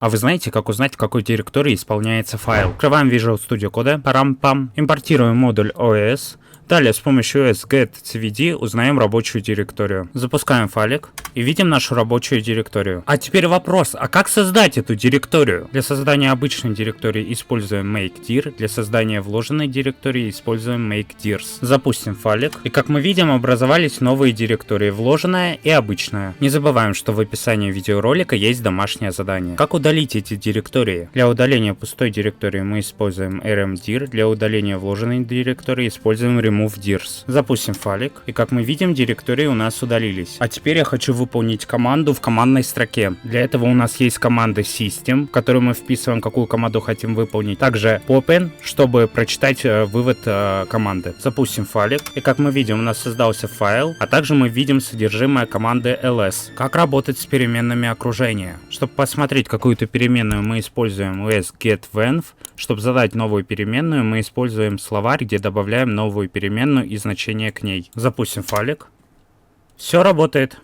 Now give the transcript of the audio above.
А вы знаете, как узнать, в какой директории исполняется файл? Открываем Visual Studio Code, парам-пам, импортируем модуль OS. Далее с помощью get-cvd узнаем рабочую директорию. Запускаем файлик и видим нашу рабочую директорию. А теперь вопрос, а как создать эту директорию? Для создания обычной директории используем makedir, для создания вложенной директории используем makedirs. Запустим файлик, и как мы видим, образовались новые директории, вложенная и обычная. Не забываем, что в описании видеоролика есть домашнее задание. Как удалить эти директории? Для удаления пустой директории мы используем rmdir, для удаления вложенной директории используем removedirs. Запустим файлик, и как мы видим, директории у нас удалились. А теперь я хочу выполнить команду в командной строке. Для этого у нас есть команда system, в которую мы вписываем, какую команду хотим выполнить. Также popen, чтобы прочитать вывод команды. Запустим файлик, и как мы видим, у нас создался файл, а также мы видим содержимое команды ls. Как работать с переменными окружения? Чтобы посмотреть какую-то переменную, мы используем getVenv. Чтобы задать новую переменную, мы используем словарь, где добавляем новую переменную и значение к ней. Запустим файлик. Все работает.